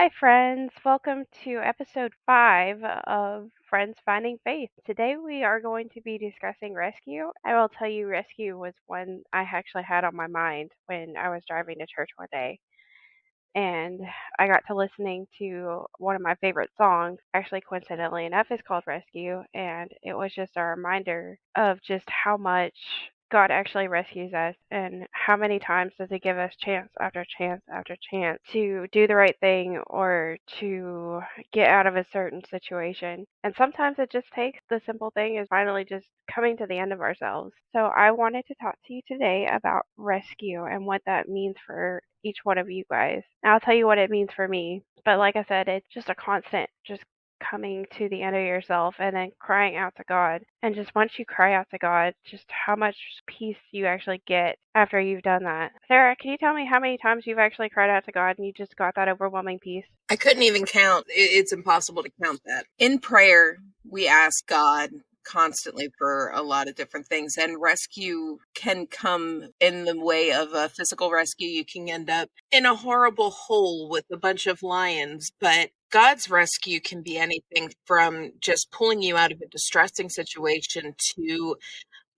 Hi, friends. Welcome to episode 5 of Friends Finding Faith. Today we are going to be discussing rescue. I will tell you, rescue was one I actually had on my mind when I was driving to church one day. And I got to listening to one of my favorite songs, actually, coincidentally enough, is called Rescue. And it was just a reminder of just how much God actually rescues us and how many times does He give us chance after chance after chance to do the right thing or to get out of a certain situation. And sometimes it just takes the simple thing is finally just coming to the end of ourselves. So I wanted to talk to you today about rescue and what that means for each one of you guys. And I'll tell you what it means for me. But like I said, it's just a constant, just coming to the end of yourself and then crying out to God. And just once you cry out to God, just how much peace you actually get after you've done that. Sarah, can you tell me how many times you've actually cried out to God and you just got that overwhelming peace? I couldn't even count. It's impossible to count that. In prayer, we ask God constantly for a lot of different things, and rescue can come in the way of a physical rescue. You can end up in a horrible hole with a bunch of lions, but God's rescue can be anything from just pulling you out of a distressing situation to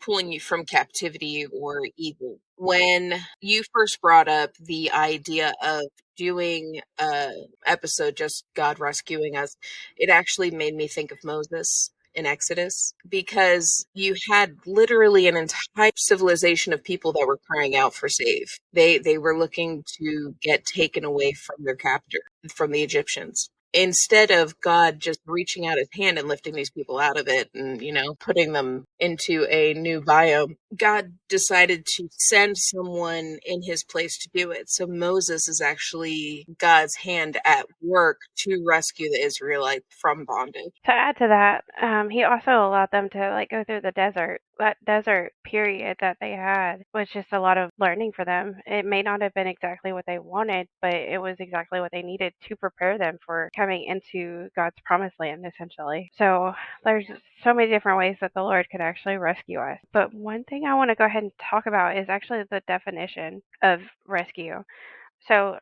pulling you from captivity or evil. When you first brought up the idea of doing a episode just God rescuing us, it actually made me think of Moses in Exodus, because you had literally an entire civilization of people that were crying out for save. They were looking to get taken away from their captor, from the Egyptians, instead of God just reaching out his hand and lifting these people out of it and, putting them into a new biome. God decided to send someone in his place to do it. So Moses is actually God's hand at work to rescue the Israelites from bondage. To add to that, he also allowed them to go through the desert. That desert period that they had was just a lot of learning for them. It may not have been exactly what they wanted, but it was exactly what they needed to prepare them for coming into God's promised land, essentially. So there's so many different ways that the Lord could actually rescue us. But one thing I want to go ahead and talk about is actually the definition of rescue. So,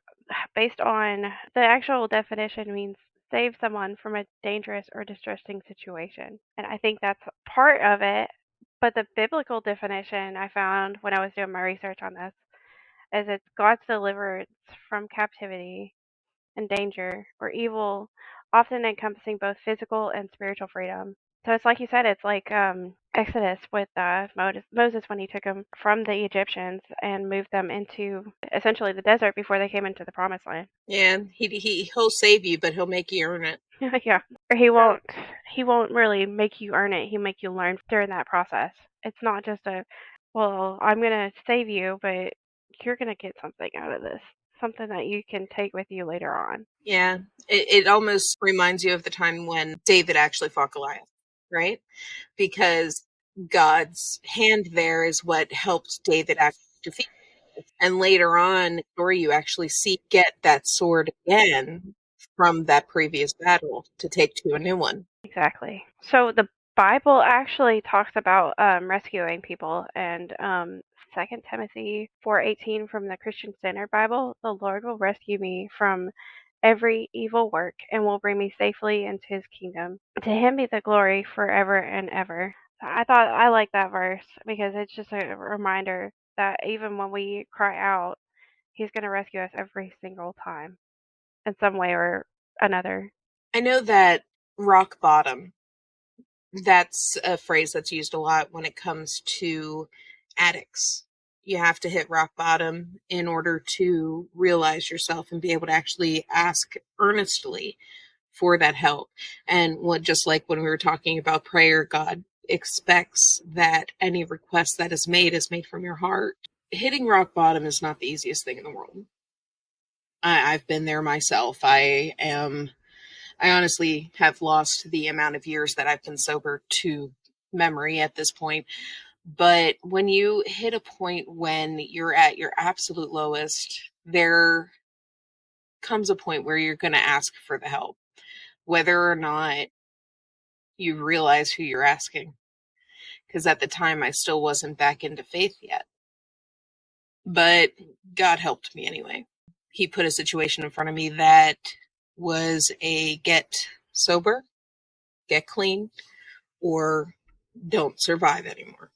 based on the actual definition, means save someone from a dangerous or distressing situation. And I think that's part of it. But the biblical definition I found when I was doing my research on this is it's God's deliverance from captivity and danger or evil, often encompassing both physical and spiritual freedom. So it's like you said, it's like Exodus with Moses when he took them from the Egyptians and moved them into essentially the desert before they came into the promised land. Yeah, he'll save you, but he'll make you earn it. Yeah. Or he won't really make you earn it. He'll make you learn during that process. It's not just well, I'm gonna save you, but you're gonna get something out of this. Something that you can take with you later on. Yeah, it almost reminds you of the time when David actually fought Goliath, right? Because God's hand there is what helped David actually defeat. And later on in the story, you actually see get that sword again from that previous battle to take to a new one. Exactly. So the Bible actually talks about rescuing people, and 2 Timothy 4:18 from the Christian Standard Bible, the Lord will rescue me from every evil work and will bring me safely into His kingdom. To Him be the glory forever and ever. I thought I like that verse because it's just a reminder that even when we cry out, He's going to rescue us every single time in some way or another. I know that rock bottom, that's a phrase that's used a lot when it comes to addicts. You have to hit rock bottom in order to realize yourself and be able to actually ask earnestly for that help. And just like when we were talking about prayer, God expects that any request that is made from your heart. Hitting rock bottom is not the easiest thing in the world. I've been there myself. I honestly have lost the amount of years that I've been sober to memory at this point. But when you hit a point when you're at your absolute lowest, there comes a point where you're going to ask for the help, whether or not you realize who you're asking. Because at the time, I still wasn't back into faith yet. But God helped me anyway. He put a situation in front of me that was a get sober, get clean, or don't survive anymore.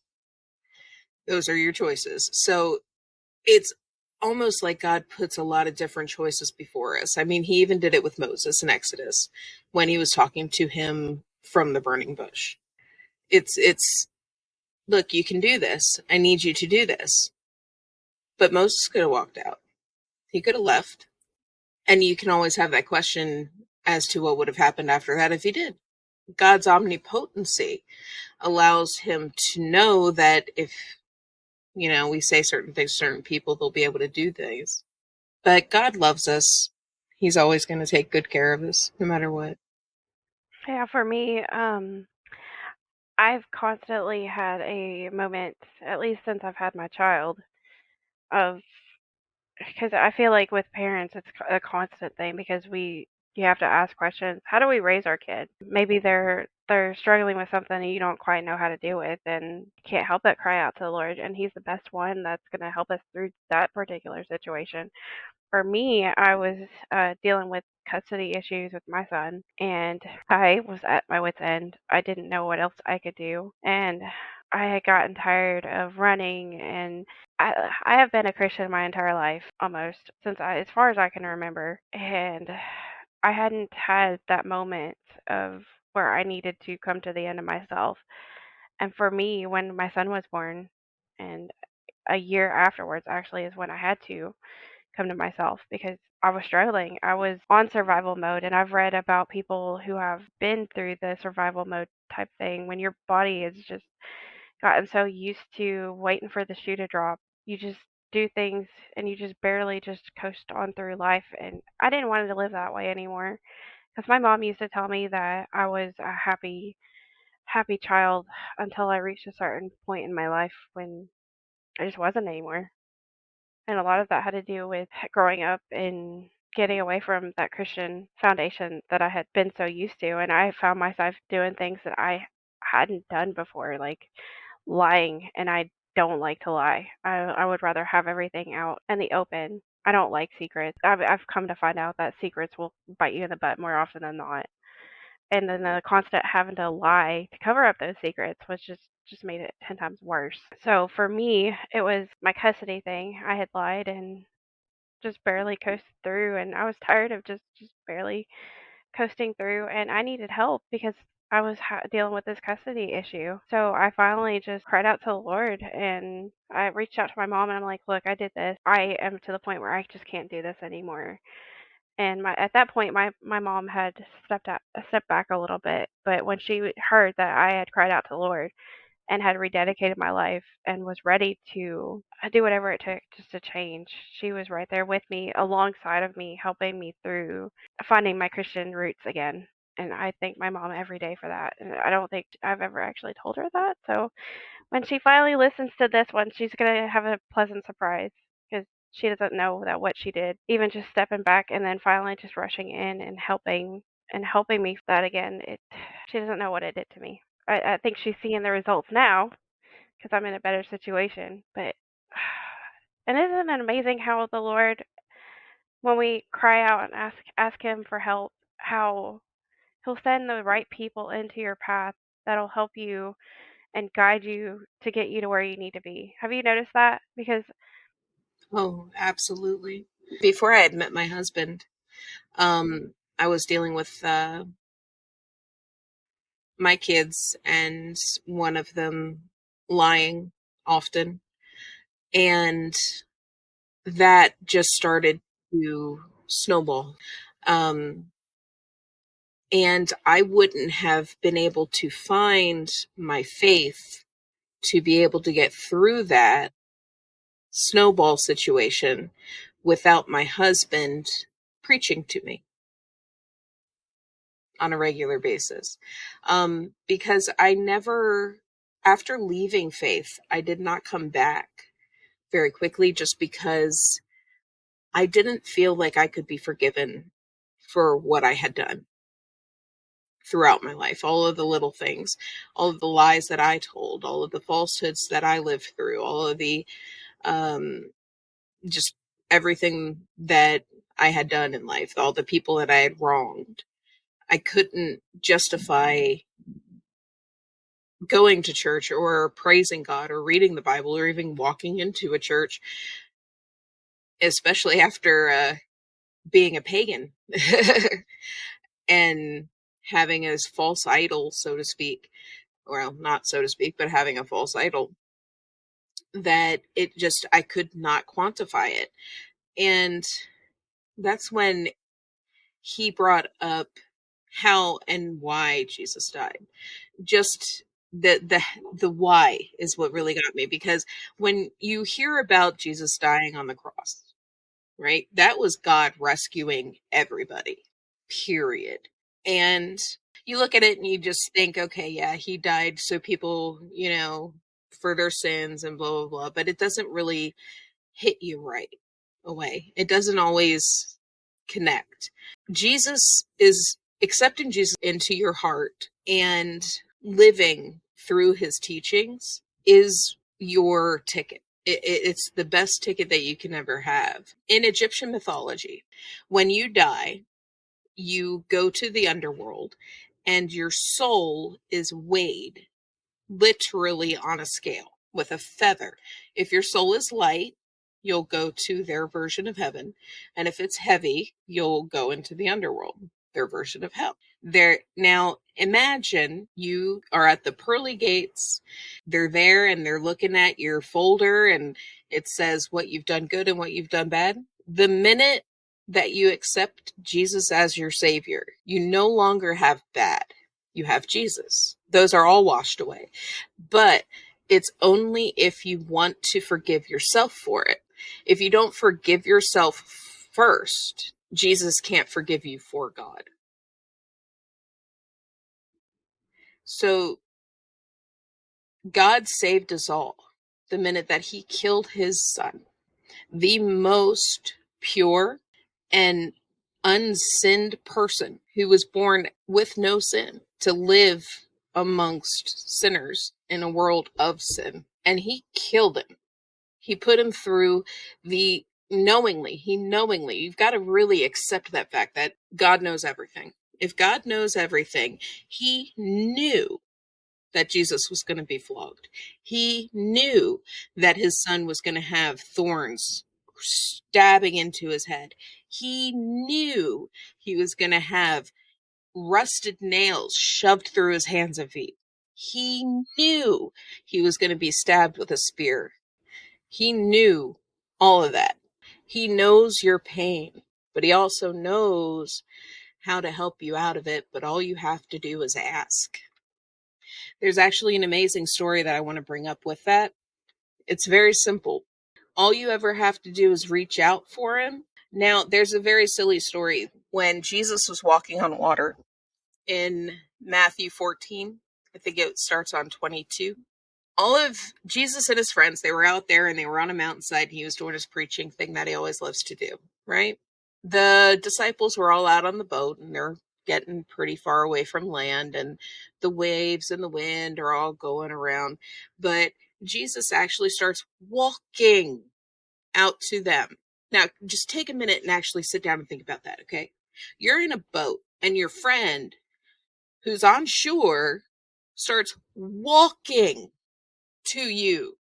Those are your choices. So it's almost like God puts a lot of different choices before us. I mean, he even did it with Moses in Exodus when he was talking to him from the burning bush. It's look, you can do this. I need you to do this. But Moses could have walked out. He could have left. And you can always have that question as to what would have happened after that if he did. God's omnipotency allows him to know that if, we say certain things to certain people, they'll be able to do things. But God loves us. He's always going to take good care of us, no matter what. Yeah, for me, I've constantly had a moment, at least since I've had my child, of because I feel like with parents it's a constant thing because you have to ask questions. How do we raise our kid? Maybe they're struggling with something and you don't quite know how to deal with, and you can't help but cry out to the Lord, and He's the best one that's going to help us through that particular situation. For me, I was dealing with custody issues with my son, and I was at my wit's end. I didn't know what else I could do, and I had gotten tired of running. And I have been a Christian my entire life, almost since as far as I can remember, and I hadn't had that moment of where I needed to come to the end of myself. And for me, when my son was born, and a year afterwards actually is when I had to come to myself because I was struggling. I was on survival mode, and I've read about people who have been through the survival mode type thing when your body is just gotten so used to waiting for the shoe to drop. You just do things and you just barely just coast on through life. And I didn't want to live that way anymore because my mom used to tell me that I was a happy child until I reached a certain point in my life when I just wasn't anymore. And a lot of that had to do with growing up and getting away from that Christian foundation that I had been so used to. And I found myself doing things that I hadn't done before, like lying. And I don't like to lie. I would rather have everything out in the open. I don't like secrets. I've come to find out that secrets will bite you in the butt more often than not. And then the constant having to lie to cover up those secrets was just made it 10 times worse. So for me, it was my custody thing. I had lied and just barely coasted through, and I was tired of just barely coasting through, and I needed help because I was dealing with this custody issue. So I finally just cried out to the Lord, and I reached out to my mom, and I'm like, "Look, I did this. I am to the point where I just can't do this anymore." And my at that point, my mom had stepped back a little bit, but when she heard that I had cried out to the Lord and had rededicated my life and was ready to do whatever it took just to change, she was right there with me, alongside of me, helping me through finding my Christian roots again. And I thank my mom every day for that. And I don't think I've ever actually told her that. So when she finally listens to this one, she's gonna have a pleasant surprise because she doesn't know that what she did, even just stepping back and then finally just rushing in and helping me that again. It She doesn't know what it did to me. I think she's seeing the results now because I'm in a better situation. But and isn't it amazing how the Lord, when we cry out and ask Him for help, how He'll send the right people into your path that'll help you and guide you to get you to where you need to be. Have you noticed that? Because Oh, absolutely. Before I had met my husband, I was dealing with my kids and one of them lying often. And that just started to snowball. Um, and I wouldn't have been able to find my faith to be able to get through that snowball situation without my husband preaching to me on a regular basis. Because I never, after leaving faith, I did not come back very quickly just because I didn't feel like I could be forgiven for what I had done throughout my life. All of the little things, all of the lies that I told, all of the falsehoods that I lived through, all of the um, just everything that I had done in life, all the people that I had wronged. I couldn't justify going to church or praising God or reading the Bible or even walking into a church, especially after being a pagan and having a false idol, so to speak. Well, not so to speak, but having a false idol, that it just, I could not quantify it. And that's when he brought up how and why Jesus died. Just the why is what really got me, because when you hear about Jesus dying on the cross, right? That was God rescuing everybody. Period. And you look at it and you just think, okay, yeah, he died so people, for their sins and blah blah blah, but it doesn't really hit you right away. It doesn't always connect. Jesus is accepting Jesus into your heart and living through his teachings is your ticket. It's the best ticket that you can ever have. In Egyptian mythology, when you die, you go to the underworld and your soul is weighed literally on a scale with a feather. If your soul is light, you'll go to their version of heaven. And if it's heavy, you'll go into the underworld, their version of hell. There now imagine you are at the pearly gates. They're there and they're looking at your folder and it says what you've done good and what you've done bad. The minute that you accept Jesus as your savior, you no longer have bad. You have Jesus. Those are all washed away. But it's only if you want to forgive yourself for it. If you don't forgive yourself first, Jesus can't forgive you for God. So God saved us all the minute that he killed his son, the most pure and unsinned person who was born with no sin to live amongst sinners in a world of sin. And he killed him. He put him through the knowingly, you've got to really accept that fact that God knows everything. If God knows everything, he knew that Jesus was going to be flogged. He knew that his son was going to have thorns stabbing into his head. He knew he was going to have rusted nails shoved through his hands and feet. He knew he was going to be stabbed with a spear. He knew all of that. He knows your pain, but he also knows how to help you out of it. But all you have to do is ask. There's actually an amazing story that I want to bring up with that. It's very simple. All you ever have to do is reach out for him. Now, there's a very silly story. When Jesus was walking on water in Matthew 14, I think it starts on 22. All of Jesus and his friends, they were out there and they were on a mountainside. And he was doing his preaching thing that he always loves to do, right? The disciples were all out on the boat and they're getting pretty far away from land, and the waves and the wind are all going around. But Jesus actually starts walking out to them. Now, just take a minute and actually sit down and think about that, okay? You're in a boat and your friend who's on shore starts walking to you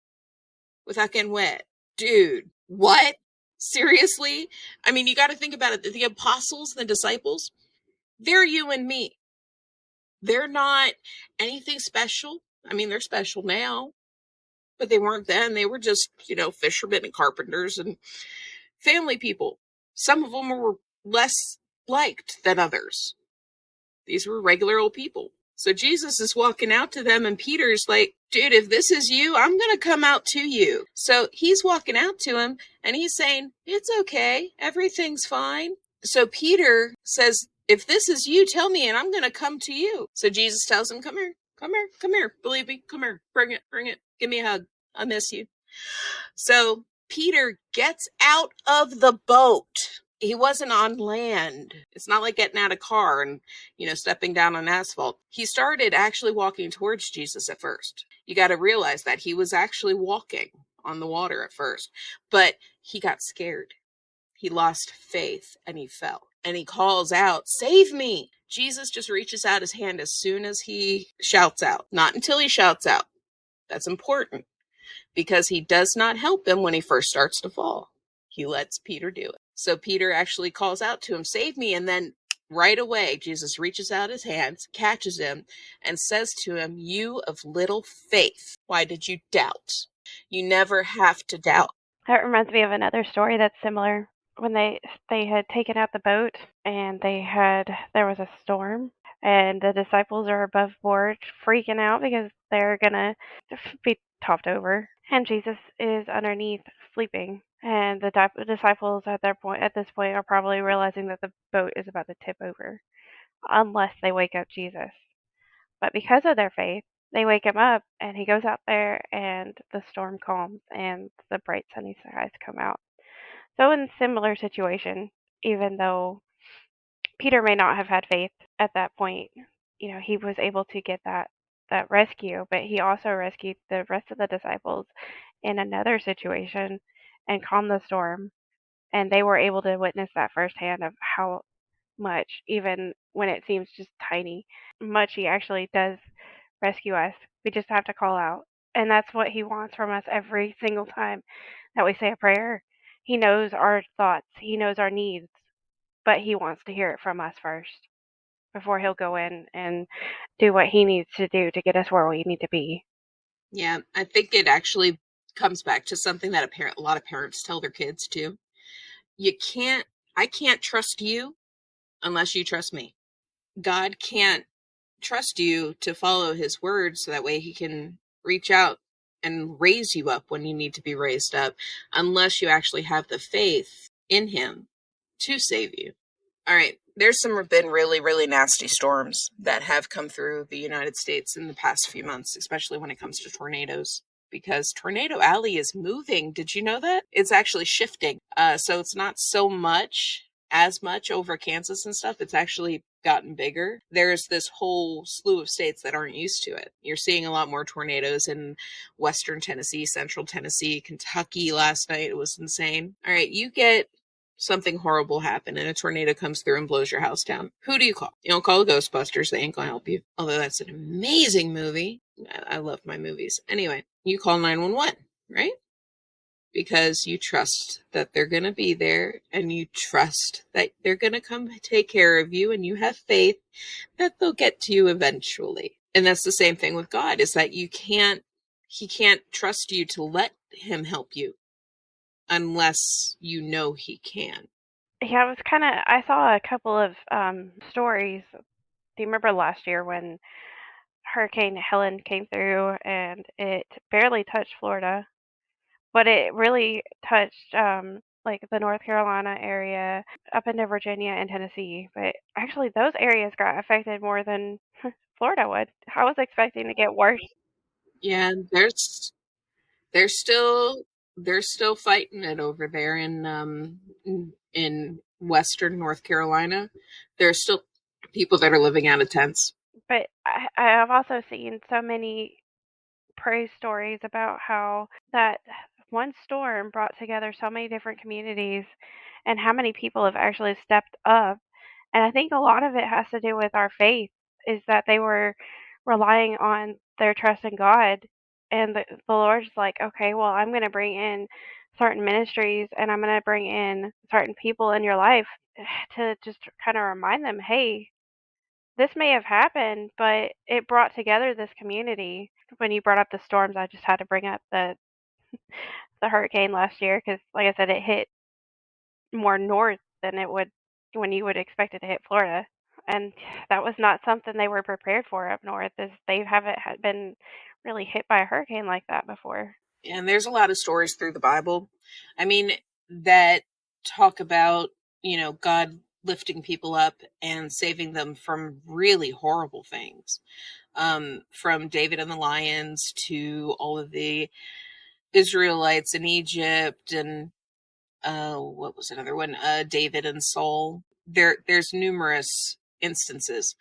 without getting wet. Dude, what? Seriously? I mean, you got to think about it. The apostles, the disciples, they're you and me. They're not anything special. I mean, they're special now, but they weren't then. They were just, fishermen and carpenters and family people. Some of them were less liked than others. These were regular old people. So Jesus is walking out to them, and Peter's like, dude, if this is you, I'm going to come out to you. So he's walking out to him, and he's saying, it's okay. Everything's fine. So Peter says, if this is you, tell me, and I'm going to come to you. So Jesus tells him, come here, come here, come here. Believe me, come here. Bring it, bring it. Give me a hug. I miss you. So Peter gets out of the boat. He wasn't on land. It's not like getting out of a car and, stepping down on asphalt. He started actually walking towards Jesus at first. You got to realize that he was actually walking on the water at first, but he got scared. He lost faith and he fell. And he calls out, "Save me!" Jesus just reaches out his hand as soon as he shouts out, not until he shouts out. That's important because he does not help him when he first starts to fall. He lets Peter do it. So Peter actually calls out to him, "Save me." And then right away, Jesus reaches out his hands, catches him, and says to him, "You of little faith, why did you doubt?" You never have to doubt. That reminds me of another story that's similar. When they had taken out the boat and there was a storm and the disciples are above board freaking out because they're gonna be topped over and Jesus is underneath sleeping and the disciples at this point are probably realizing that the boat is about to tip over unless they wake up Jesus. But because of their faith, they wake him up and he goes out there and the storm calms and the bright sunny skies come out. So in similar situation, even though Peter may not have had faith at that point, he was able to get that rescue, but he also rescued the rest of the disciples in another situation and calmed the storm. And they were able to witness that firsthand of how much, even when it seems just tiny, much he actually does rescue us. We just have to call out. And that's what he wants from us every single time that we say a prayer. He knows our thoughts, he knows our needs, but he wants to hear it from us first before he'll go in and do what he needs to do to get us where we need to be. Yeah, I think it actually comes back to something that a lot of parents tell their kids too. You can't, I can't trust you unless you trust me. God can't trust you to follow his word so that way he can reach out and raise you up when you need to be raised up unless you actually have the faith in him to save you. All right. There's been really, really nasty storms that have come through the United States in the past few months, especially when it comes to tornadoes. Because Tornado Alley is moving. Did you know that? It's actually shifting. So it's not as much over Kansas and stuff. It's actually gotten bigger. There's this whole slew of states that aren't used to it. You're seeing a lot more tornadoes in Western Tennessee, Central Tennessee, Kentucky last night. It was insane. All right, you get something horrible happen and a tornado comes through and blows your house down. Who do you call? You don't call the Ghostbusters. They ain't gonna help you. Although that's an amazing movie. I love my movies. Anyway, you call 911, right? Because you trust that they're going to be there and you trust that they're going to come take care of you and you have faith that they'll get to you eventually. And that's the same thing with God, is that he can't trust you to let him help you unless you know he can. Yeah, I saw a couple of stories. Do you remember last year when Hurricane Helen came through and it barely touched Florida, but it really touched like the North Carolina area up into Virginia and Tennessee. But actually, those areas got affected more than Florida would. I was expecting to get worse. Yeah, they're still they're still fighting it over there in western North Carolina. There's still people that are living out of tents. But I have also seen so many praise stories about how that one storm brought together so many different communities and how many people have actually stepped up. And I think a lot of it has to do with our faith, is that they were relying on their trust in God. And the Lord's like, okay, well, I'm going to bring in certain ministries and I'm going to bring in certain people in your life to just kind of remind them, hey, this may have happened, but it brought together this community. When you brought up the storms, I just had to bring up the hurricane last year because, like I said, it hit more north than it would when you would expect it to hit Florida. And that was not something they were prepared for up north, as they haven't been really hit by a hurricane like that before. And there's a lot of stories through the Bible. I mean, that talk about, God lifting people up and saving them from really horrible things. From David and the lions to all of the Israelites in Egypt and what was another one? David and Saul. There's numerous instances,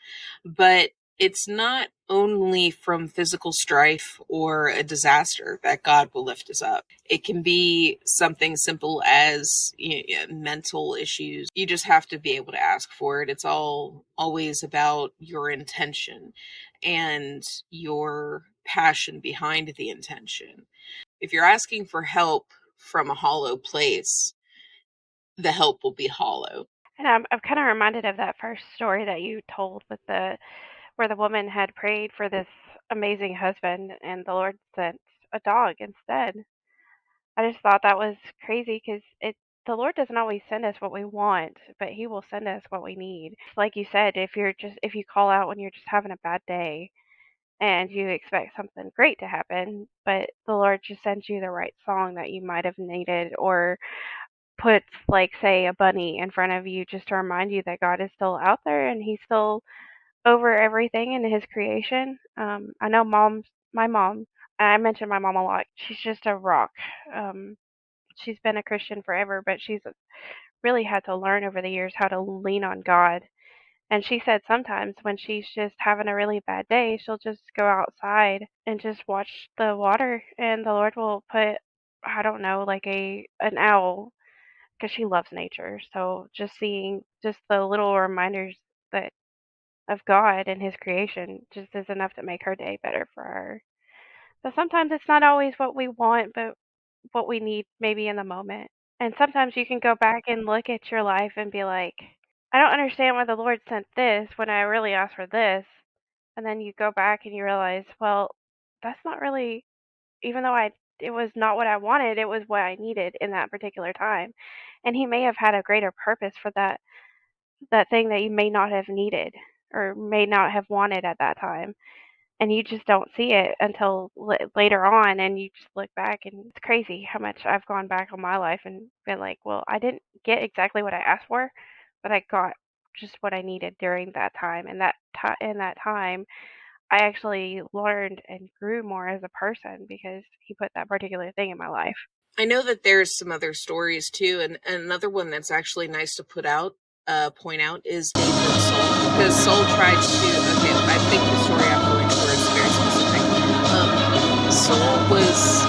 but It's not only from physical strife or a disaster that God will lift us up. It can be something simple as mental issues. You just have to be able to ask for it. It's always about your intention and your passion behind the intention. If you're asking for help from a hollow place, the help will be hollow. And I'm kind of reminded of that first story that you told with the where the woman had prayed for this amazing husband and the Lord sent a dog instead. I just thought that was crazy because the Lord doesn't always send us what we want, but He will send us what we need. Like you said, if you call out when you're just having a bad day and you expect something great to happen, but the Lord just sends you the right song that you might have needed, or puts, like, say, a bunny in front of you just to remind you that God is still out there and He's still over everything in His creation. I know my mom, I mention my mom a lot. She's just a rock. Um, she's been a Christian forever, but she's really had to learn over the years how to lean on God. And she said sometimes when she's just having a really bad day, she'll just go outside and just watch the water, and the Lord will put, I don't know, like an owl, because she loves nature. So just seeing just the little reminders that of God and His creation just is enough to make her day better for her. So sometimes it's not always what we want, but what we need maybe in the moment. And sometimes you can go back and look at your life and be like, I don't understand why the Lord sent this when I really asked for this. And then you go back and you realize, well, that's not really, even though it was not what I wanted, it was what I needed in that particular time. And He may have had a greater purpose for that thing that you may not have needed or may not have wanted at that time. And you just don't see it until later on, and you just look back, and it's crazy how much I've gone back on my life and been like, well, I didn't get exactly what I asked for, but I got just what I needed during that time. And in that time, I actually learned and grew more as a person because He put that particular thing in my life. I know that there's some other stories too, and another one that's actually nice to point out is David and Saul, because Saul tried to. Okay, I think the story I'm going for is very specific. Saul was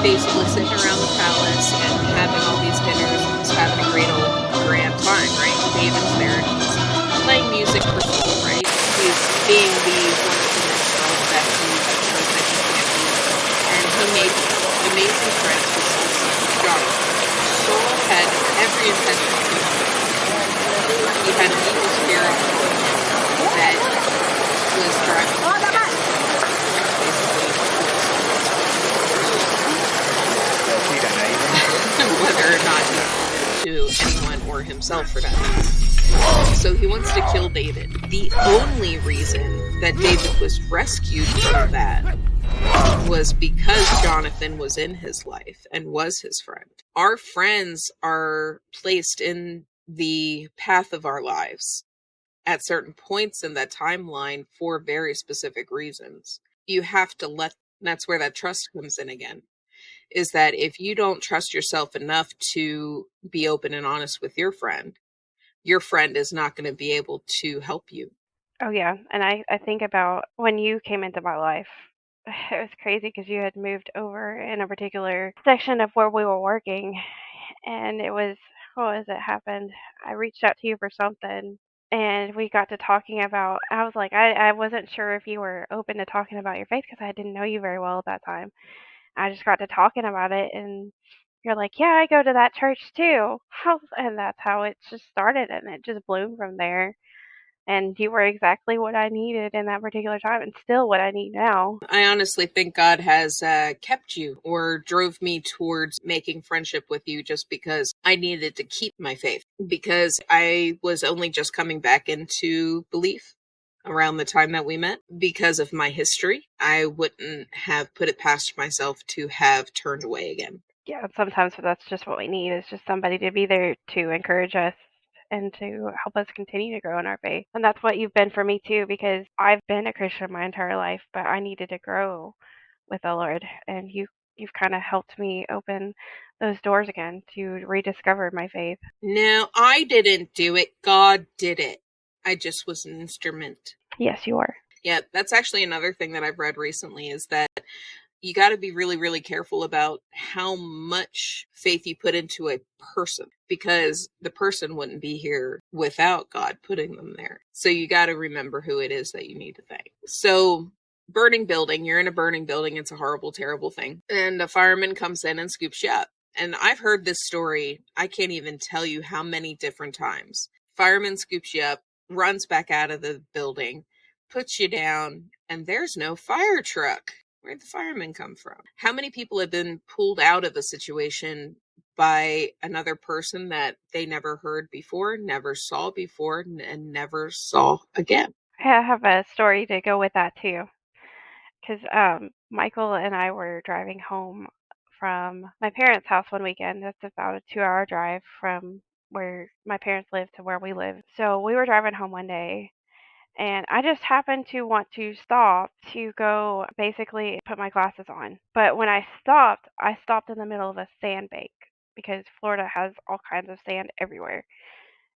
basically sitting around the palace and having all these dinners and was having a great old grand time, right? David's there and he's playing music for Saul, right? He's being the wonderful minstrel that he knows that he can't be, and he made amazing friends with Saul's son, Jonathan. Saul had every intention of killing him. He had an evil spirit on him that was driving him whether or not to anyone or himself for that matter. So he wants to kill David. The only reason that David was rescued from that was because Jonathan was in his life and was his friend. Our friends are placed in the path of our lives at certain points in that timeline for very specific reasons. You have to that's where that trust comes in again. Is that if you don't trust yourself enough to be open and honest with your friend is not going to be able to help you. Oh, yeah. And I think about when you came into my life. It was crazy because you had moved over in a particular section of where we were working. And it was, what was it happened? I reached out to you for something. And we got to talking about, I was like, I wasn't sure if you were open to talking about your faith because I didn't know you very well at that time. I just got to talking about it, and you're like, yeah, I go to that church too. And that's how it just started, and it just bloomed from there. And you were exactly what I needed in that particular time, and still what I need now. I honestly think God has kept you or drove me towards making friendship with you just because I needed to keep my faith, because I was only just coming back into belief around the time that we met. Because of my history, I wouldn't have put it past myself to have turned away again. Yeah, sometimes that's just what we need, is just somebody to be there to encourage us and to help us continue to grow in our faith. And that's what you've been for me too, because I've been a Christian my entire life, but I needed to grow with the Lord, and you've kind of helped me open those doors again to rediscover my faith. No, I didn't do it. God did it. I just was an instrument. Yes, you are. Yeah, that's actually another thing that I've read recently is that you got to be really, really careful about how much faith you put into a person because the person wouldn't be here without God putting them there. So you got to remember who it is that you need to thank. So, burning building, you're in a burning building, it's a horrible, terrible thing. And a fireman comes in and scoops you up. And I've heard this story, I can't even tell you how many different times. Fireman scoops you up, runs back out of the building, puts you down, and there's no fire truck. Where'd the firemen come from? How many people have been pulled out of a situation by another person that they never heard before, never saw before, and never saw again? I have a story to go with that too. Because Michael and I were driving home from my parents' house one weekend. That's about a 2-hour drive from where my parents live to where we live. So we were driving home one day, and I just happened to want to stop to go basically put my glasses on. But when I stopped in the middle of a sandbank because Florida has all kinds of sand everywhere.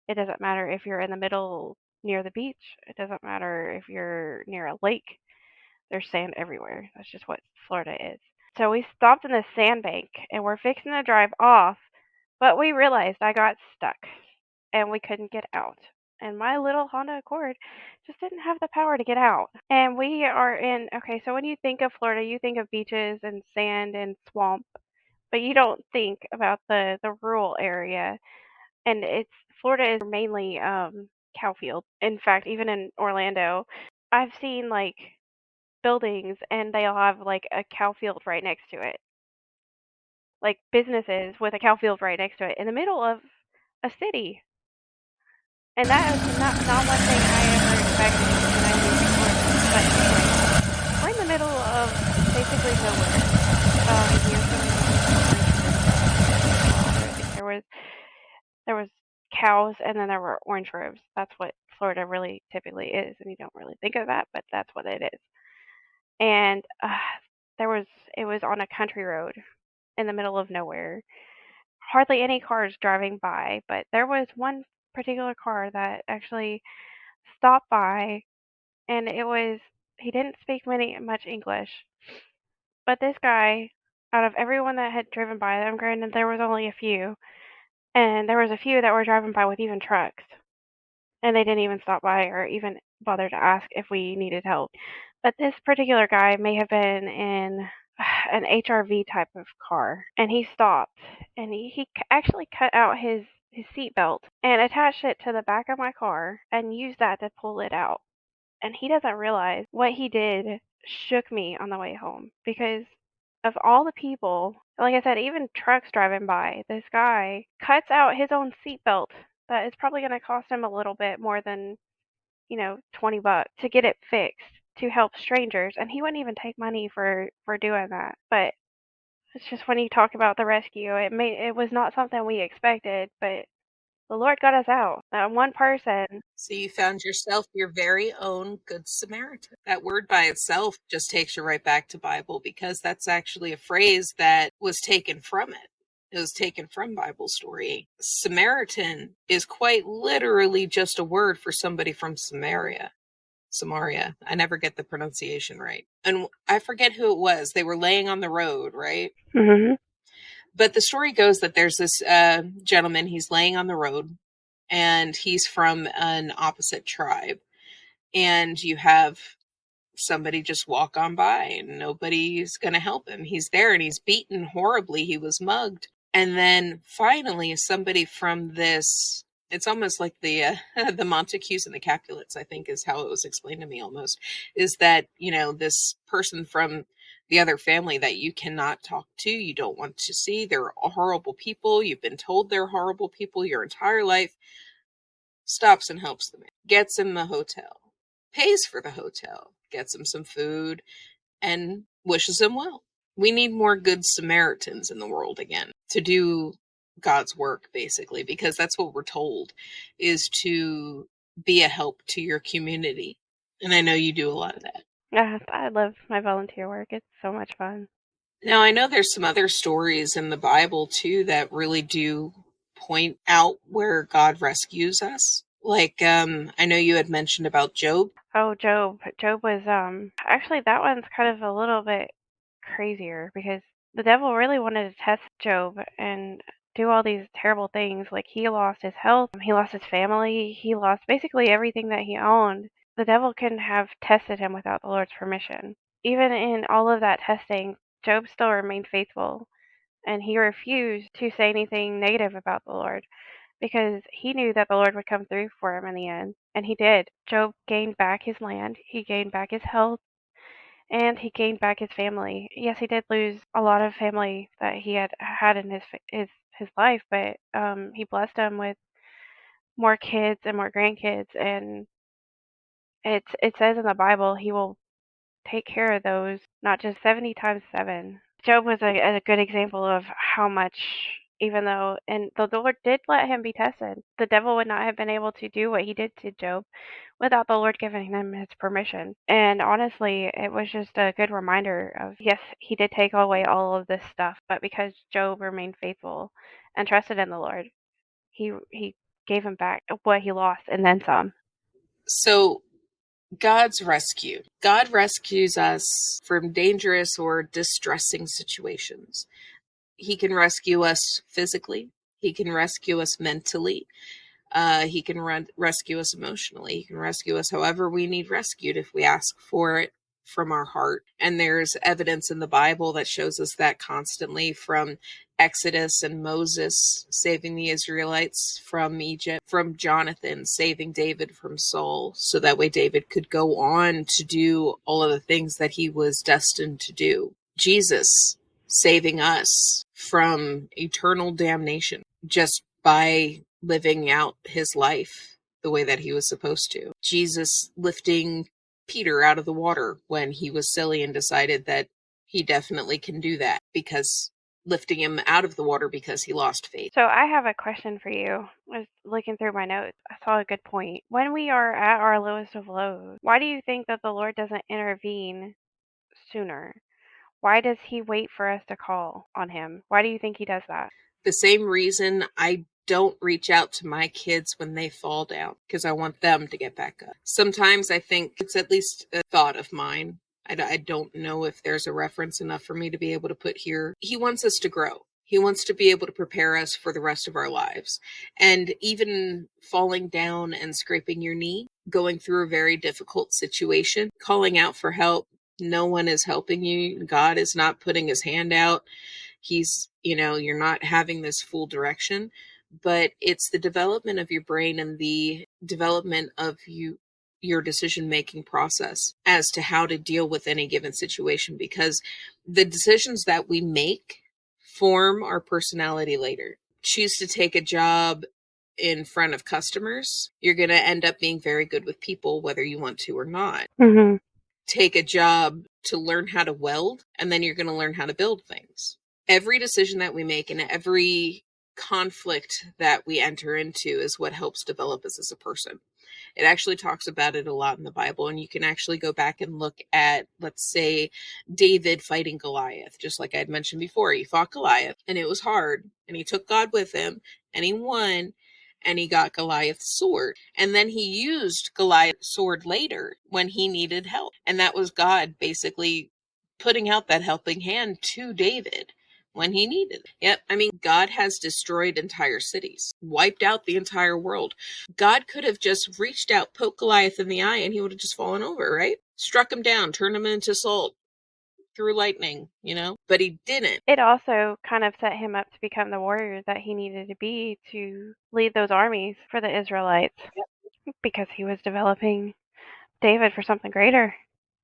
It doesn't matter if you're in the middle near the beach, it doesn't matter if you're near a lake. There's sand everywhere. That's just what Florida is. So we stopped in this sandbank and we're fixing to drive off, but we realized I got stuck and we couldn't get out. And my little Honda Accord just didn't have the power to get out. And we are in, okay, so when you think of Florida, you think of beaches and sand and swamp, but you don't think about the rural area. And it's Florida is mainly cow field. In fact, even in Orlando, I've seen like buildings and they'll have like a cow field right next to it. Like businesses with a cow field right next to it in the middle of a city. And that is not one thing I ever expected when I moved to Florida. But anyway, we're in the middle of basically nowhere. Near some orange groves. Well, there was cows and then there were orange groves. That's what Florida really typically is, and you don't really think of that, but that's what it is. And there was it was on a country road in the middle of nowhere. Hardly any cars driving by, but there was one particular car that actually stopped by, and he didn't speak much English, but this guy, out of everyone that had driven by them, granted there was only a few, and there was a few that were driving by with even trucks, and they didn't even stop by or even bother to ask if we needed help. But this particular guy may have been in an HRV type of car, and he stopped, and he actually cut out his seat belt and attached it to the back of my car and used that to pull it out. And he doesn't realize what he did shook me on the way home because of all the people, like I said, even trucks driving by, this guy cuts out his own seatbelt that is probably going to cost him a little bit more than, 20 bucks to get it fixed to help strangers, and he wouldn't even take money for doing that. But it's just when you talk about the rescue, it was not something we expected, but the Lord got us out. That one person. So you found yourself your very own Good Samaritan. That word by itself just takes you right back to Bible because that's actually a phrase that was taken from it. It was taken from Bible story. Samaritan is quite literally just a word for somebody from Samaria. Samaria. I never get the pronunciation right. And I forget who it was. They were laying on the road, right? Mhm. But the story goes that there's this gentleman, he's laying on the road and he's from an opposite tribe. And you have somebody just walk on by and nobody's going to help him. He's there and he's beaten horribly. He was mugged. And then finally, somebody from this, it's almost like the the Montagues and the Capulets, I think is how it was explained to me almost, is that, this person from the other family that you cannot talk to, you don't want to see, they're horrible people, you've been told they're horrible people your entire life, stops and helps the man, gets him a hotel, pays for the hotel, gets him some food, and wishes him well. We need more good Samaritans in the world again to do God's work, basically, because that's what we're told is to be a help to your community. And I know you do a lot of that. Yeah, I love my volunteer work. It's so much fun. Now, I know there's some other stories in the Bible too that really do point out where God rescues us. Like, I know you had mentioned about Job. Oh, Job. Job was actually that one's kind of a little bit crazier because the devil really wanted to test Job and do all these terrible things. Like he lost his health, he lost his family, he lost basically everything that he owned. The devil couldn't have tested him without the Lord's permission. Even in all of that testing, Job still remained faithful and he refused to say anything negative about the Lord because he knew that the Lord would come through for him in the end. And he did. Job gained back his land, he gained back his health, and he gained back his family. Yes, he did lose a lot of family that he had had in his life, but he blessed them with more kids and more grandkids. And it says in the Bible he will take care of those, not just 70 times 7. Job was a good example of how much, even though, and the Lord did let him be tested, the devil would not have been able to do what he did to Job without the Lord giving him his permission. And honestly, it was just a good reminder of, yes, he did take away all of this stuff, but because Job remained faithful and trusted in the Lord, he gave him back what he lost and then some. So, God's rescue. God rescues us from dangerous or distressing situations. He can rescue us physically, He can rescue us mentally, He can rescue us emotionally. He can rescue us however we need rescued if we ask for it from our heart. And there's evidence in the Bible that shows us that constantly, from Exodus and Moses saving the Israelites from Egypt, from Jonathan saving David from Saul, so that way David could go on to do all of the things that he was destined to do. Jesus saving us from eternal damnation just by living out his life the way that he was supposed to. Jesus lifting Peter out of the water when he was silly and decided that he definitely can do that, because lifting him out of the water because he lost faith. So I have a question for you. I was looking through my notes. I saw a good point. When we are at our lowest of lows, why do you think that the Lord doesn't intervene sooner? Why does he wait for us to call on him? Why do you think he does that? The same reason I don't reach out to my kids when they fall down, because I want them to get back up. Sometimes I think it's at least a thought of mine. I don't know if there's a reference enough for me to be able to put here. He wants us to grow. He wants to be able to prepare us for the rest of our lives. And even falling down and scraping your knee, going through a very difficult situation, calling out for help, no one is helping you. God is not putting his hand out. He's, you're not having this full direction, but it's the development of your brain and the development of your decision making process as to how to deal with any given situation, because the decisions that we make form our personality later. Choose to take a job in front of customers, you're going to end up being very good with people whether you want to or not. Mm-hmm. Take a job to learn how to weld, and then you're going to learn how to build things. Every decision that we make and every conflict that we enter into is what helps develop us as a person. It actually talks about it a lot in the Bible, and you can actually go back and look at, let's say, David fighting Goliath. Just like I had mentioned before, he fought Goliath, and it was hard, and he took God with him, and he won, and he got Goliath's sword. And then he used Goliath's sword later when he needed help. And that was God basically putting out that helping hand to David when he needed it. Yep. I mean, God has destroyed entire cities, wiped out the entire world. God could have just reached out, poked Goliath in the eye, and he would have just fallen over, right? Struck him down, turned him into salt, through lightning, but he didn't. It also kind of set him up to become the warrior that he needed to be to lead those armies for the Israelites because he was developing David for something greater.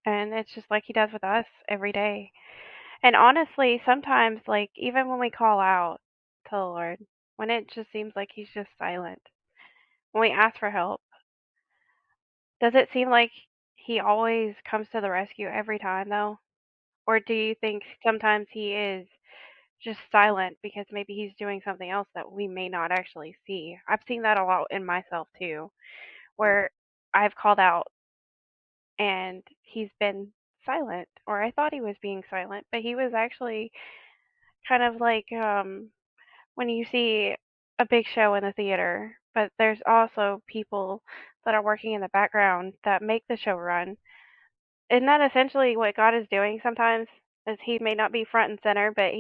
And it's just like he does with us every day. And honestly, sometimes, like, even when we call out to the Lord, when it just seems like he's just silent, when we ask for help, does it seem like he always comes to the rescue every time, though? Or do you think sometimes he is just silent because maybe he's doing something else that we may not actually see? I've seen that a lot in myself too, where I've called out and he's been silent, or I thought he was being silent, but he was actually kind of like when you see a big show in the theater but there's also people that are working in the background that make the show run. Isn't that essentially what God is doing sometimes? Is he may not be front and center, but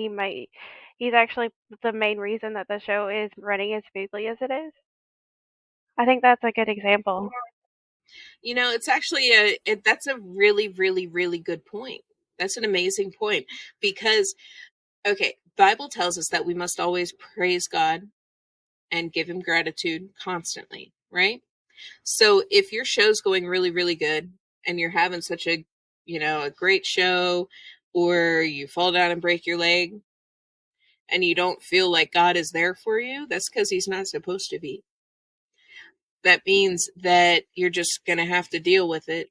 he's actually the main reason that the show is running as smoothly as it is. I think that's a good example. It's actually that's a really, really, really good point. That's an amazing point because, okay, Bible tells us that we must always praise God and give him gratitude constantly, right? So if your show's going really, really good and you're having such a great show, or you fall down and break your leg and you don't feel like God is there for you, that's because he's not supposed to be. That means that you're just going to have to deal with it.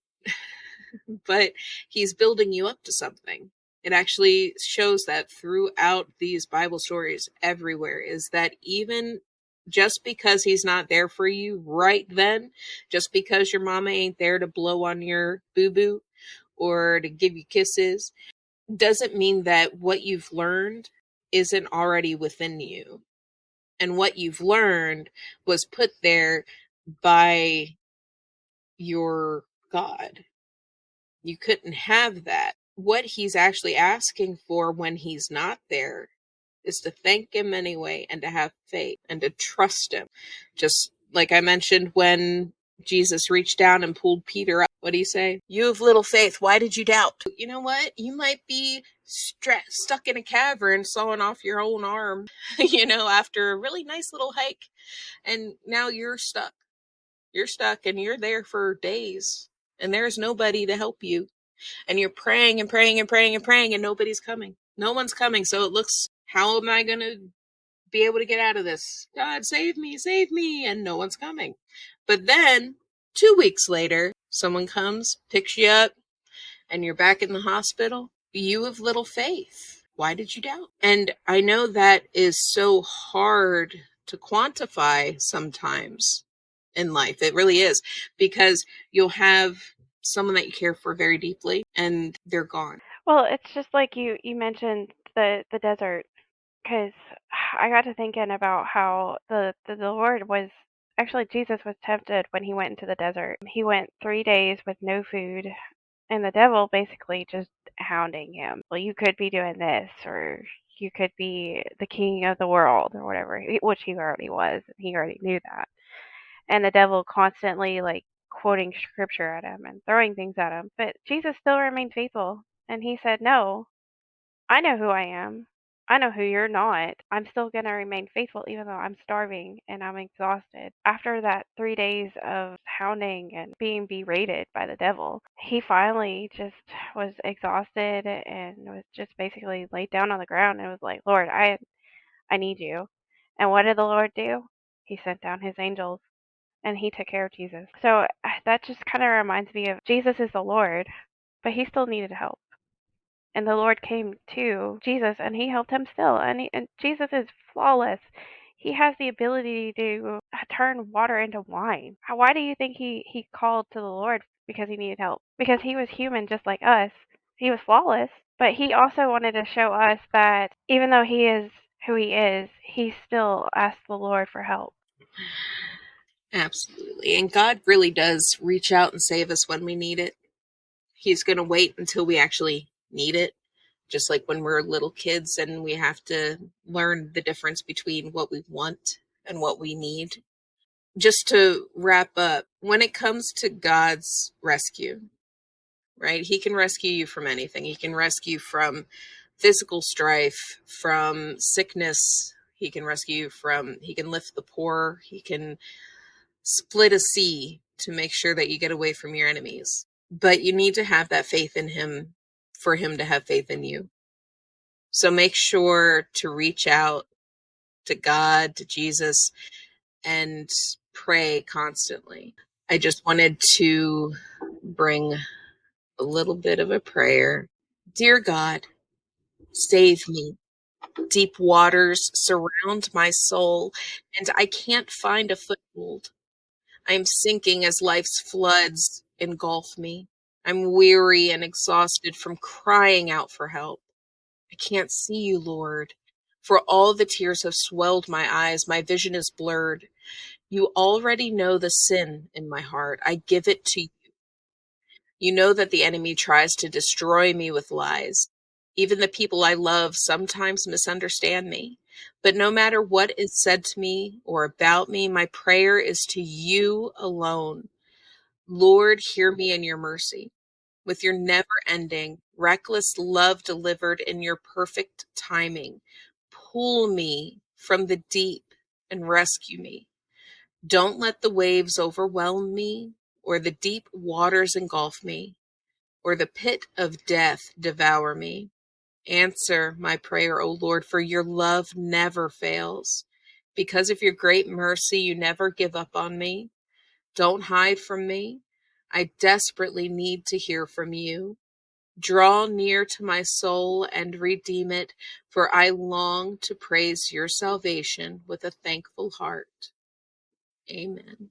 But he's building you up to something. It actually shows that throughout these Bible stories everywhere, is that even just because he's not there for you right then, just because your mama ain't there to blow on your boo boo or to give you kisses, doesn't mean that what you've learned isn't already within you. And what you've learned was put there by your God. You couldn't have that. What he's actually asking for when he's not there is to thank him anyway and to have faith and to trust him. Just like I mentioned when Jesus reached down and pulled Peter up. What do you say? You have little faith. Why did you doubt? You know what? You might be stuck in a cavern sawing off your own arm, after a really nice little hike. And now you're stuck. You're stuck and you're there for days. And there's nobody to help you, and you're praying and praying and praying and praying, and nobody's coming. No one's coming. So it looks, how am I going to be able to get out of this? God, save me, save me. And no one's coming. But then 2 weeks later, someone comes, picks you up, and you're back in the hospital. You have little faith. Why did you doubt? And I know that is so hard to quantify sometimes in life. It really is, because you'll have someone that you care for very deeply and they're gone. Well, it's just like you mentioned the desert, because I got to thinking about how the Lord was actually Jesus was tempted when he went into the desert. He went 3 days with no food, and the devil basically just hounding him. Well, you could be doing this, or you could be the king of the world, or whatever, which he already was. He already knew that. And the devil constantly like quoting scripture at him and throwing things at him. But Jesus still remained faithful, and he said, "No, I know who I am. I know who you're not. I'm still going to remain faithful even though I'm starving and I'm exhausted." After that 3 days of hounding and being berated by the devil, he finally just was exhausted and was just basically laid down on the ground and was like, "Lord, I need you." And what did the Lord do? He sent down his angels and he took care of Jesus. So that just kind of reminds me of Jesus is the Lord, but he still needed help. And the Lord came to Jesus and he helped him still. And Jesus is flawless. He has the ability to turn water into wine. Why do you think he called to the Lord because he needed help? Because he was human just like us. He was flawless, but he also wanted to show us that even though he is who he is, he still asked the Lord for help. Absolutely. And God really does reach out and save us when we need it. He's going to wait until we actually need it. Just like when we're little kids and we have to learn the difference between what we want and what we need. Just to wrap up, when it comes to God's rescue, right? He can rescue you from anything. He can rescue from physical strife, from sickness. He can rescue you from, he can lift the poor. He can split a sea to make sure that you get away from your enemies. But you need to have that faith in him for him to have faith in you. So make sure to reach out to God, to Jesus, and pray constantly. I just wanted to bring a little bit of a prayer. Dear God, save me. Deep waters surround my soul, and I can't find a foothold. I'm sinking as life's floods engulf me. I'm weary and exhausted from crying out for help. I can't see you, Lord, for all the tears have swelled my eyes. My vision is blurred. You already know the sin in my heart. I give it to you. You know that the enemy tries to destroy me with lies. Even the people I love sometimes misunderstand me. But no matter what is said to me or about me, my prayer is to you alone. Lord, hear me in your mercy. With your never ending, reckless love delivered in your perfect timing, pull me from the deep and rescue me. Don't let the waves overwhelm me, or the deep waters engulf me, or the pit of death devour me. Answer my prayer, O Lord, for your love never fails. Because of your great mercy, you never give up on me. Don't hide from me. I desperately need to hear from you. Draw near to my soul and redeem it, for I long to praise your salvation with a thankful heart. Amen.